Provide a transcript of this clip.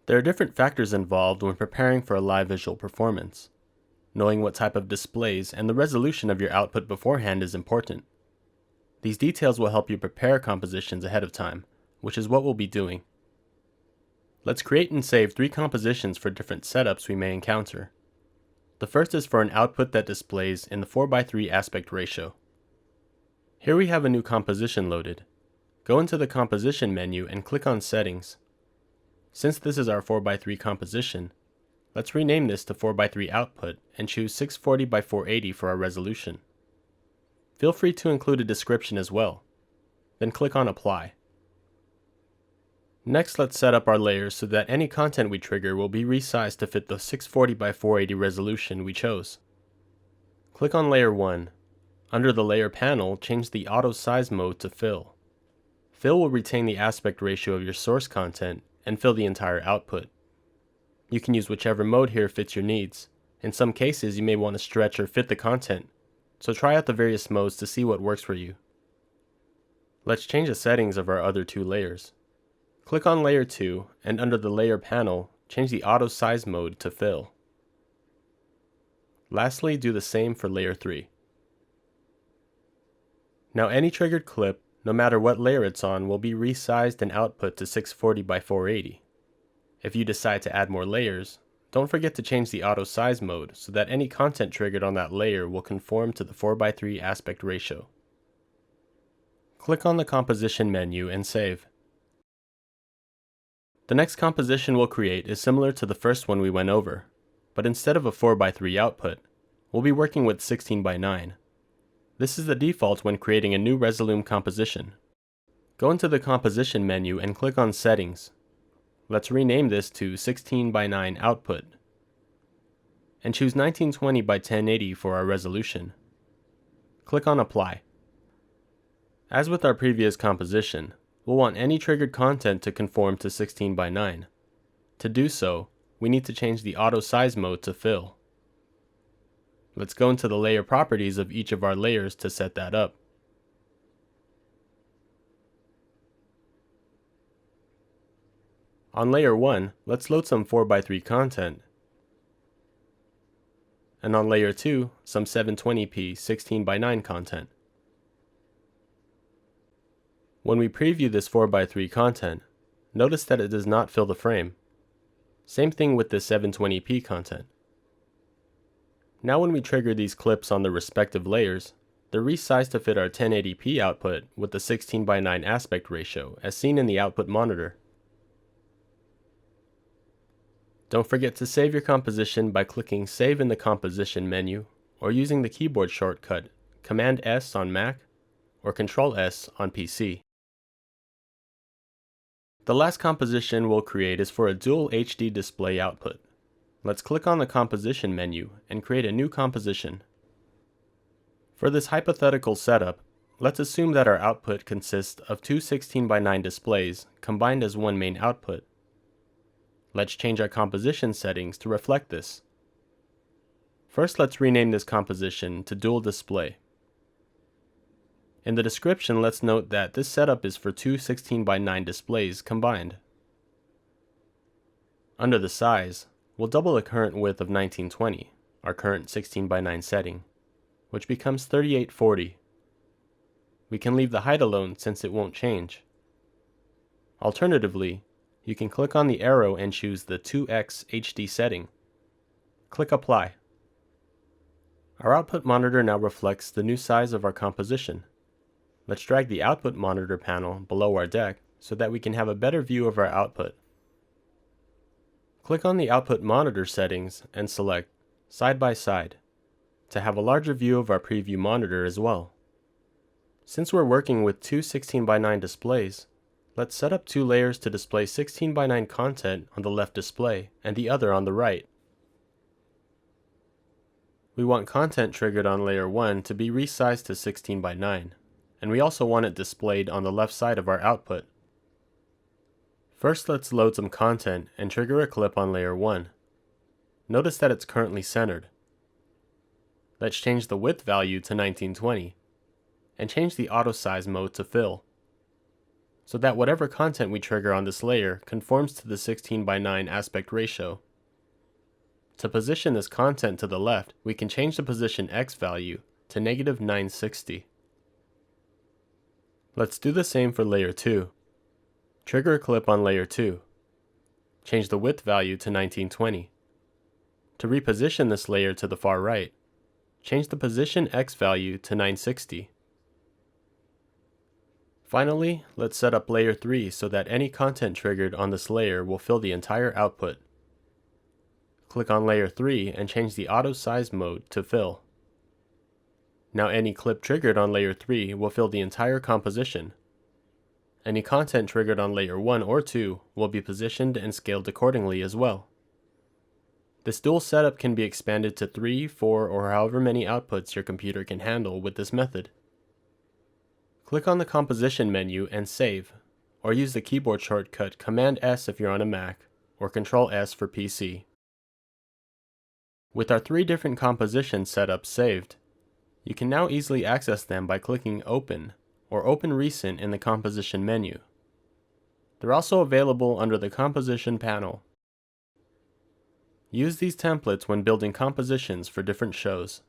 There are different factors involved when preparing for a live visual performance. Knowing what type of displays and the resolution of your output beforehand is important. These details will help you prepare compositions ahead of time, which is what we'll be doing. Let's create and save 3 compositions for different setups we may encounter. The first is for an output that displays in the 4:3 aspect ratio. Here we have a new composition loaded. Go into the Composition menu and click on Settings. Since this is our 4:3 composition, let's rename this to 4:3 output and choose 640 by 480 for our resolution. Feel free to include a description as well. Then click on Apply. Next, let's set up our layers so that any content we trigger will be resized to fit the 640 by 480 resolution we chose. Click on Layer 1. Under the Layer panel, change the Auto Size mode to Fill. Fill will retain the aspect ratio of your source content and fill the entire output. You can use whichever mode here fits your needs. In some cases, you may want to stretch or fit the content, so try out the various modes to see what works for you. Let's change the settings of our other 2 layers. Click on Layer 2, and under the Layer panel, change the Auto Size mode to Fill. Lastly, do the same for Layer 3. Now any triggered clip, no matter what layer it's on, will be resized and output to 640 by 480. If you decide to add more layers, don't forget to change the Auto Size mode so that any content triggered on that layer will conform to the 4:3 aspect ratio. Click on the Composition menu and save. The next composition we'll create is similar to the first one we went over, but instead of a 4:3 output, we'll be working with 16:9. This is the default when creating a new Resolume composition. Go into the Composition menu and click on Settings. Let's rename this to 16:9 output, and choose 1920 by 1080 for our resolution. Click on Apply. As with our previous composition, we'll want any triggered content to conform to 16:9. To do so, we need to change the Auto Size mode to Fill. Let's go into the layer properties of each of our layers to set that up. On layer 1, let's load some 4:3 content. And on layer 2, some 720p 16:9 content. When we preview this 4:3 content, notice that it does not fill the frame. Same thing with the 720p content. Now when we trigger these clips on the respective layers, they're resized to fit our 1080p output with the 16:9 aspect ratio as seen in the output monitor. Don't forget to save your composition by clicking Save in the Composition menu or using the keyboard shortcut Command S on Mac or Control S on PC. The last composition we'll create is for a dual HD display output. Let's click on the Composition menu and create a new composition. For this hypothetical setup, let's assume that our output consists of 2 16:9 displays combined as one main output. Let's change our composition settings to reflect this. First, let's rename this composition to Dual Display. In the description, let's note that this setup is for 2 16:9 displays combined. Under the size, we'll double the current width of 1920, our current 16:9 setting, which becomes 3840. We can leave the height alone since it won't change. Alternatively, you can click on the arrow and choose the 2x HD setting. Click Apply. Our output monitor now reflects the new size of our composition. Let's drag the output monitor panel below our deck so that we can have a better view of our output. Click on the output monitor settings and select Side by Side to have a larger view of our preview monitor as well. Since we're working with 2 16:9 displays, let's set up 2 layers to display 16:9 content on the left display and the other on the right. We want content triggered on layer 1 to be resized to 16:9, and we also want it displayed on the left side of our output. First, let's load some content and trigger a clip on layer 1. Notice that it's currently centered. Let's change the width value to 1920 and change the auto size mode to fill. so that whatever content we trigger on this layer conforms to the 16:9 aspect ratio. To position this content to the left, we can change the position X value to -960. Let's do the same for layer 2. Trigger a clip on layer 2. Change the width value to 1920. To reposition this layer to the far right, change the position X value to 960. Finally, let's set up layer 3 so that any content triggered on this layer will fill the entire output. Click on layer 3 and change the auto size mode to fill. Now any clip triggered on layer 3 will fill the entire composition. Any content triggered on layer 1 or 2 will be positioned and scaled accordingly as well. This dual setup can be expanded to 3, 4, or however many outputs your computer can handle with this method. Click on the composition menu and save, or use the keyboard shortcut Command S if you're on a Mac, or Control S for PC. With our 3 different composition setups saved, you can now easily access them by clicking Open or Open Recent in the composition menu. They're also available under the composition panel. Use these templates when building compositions for different shows.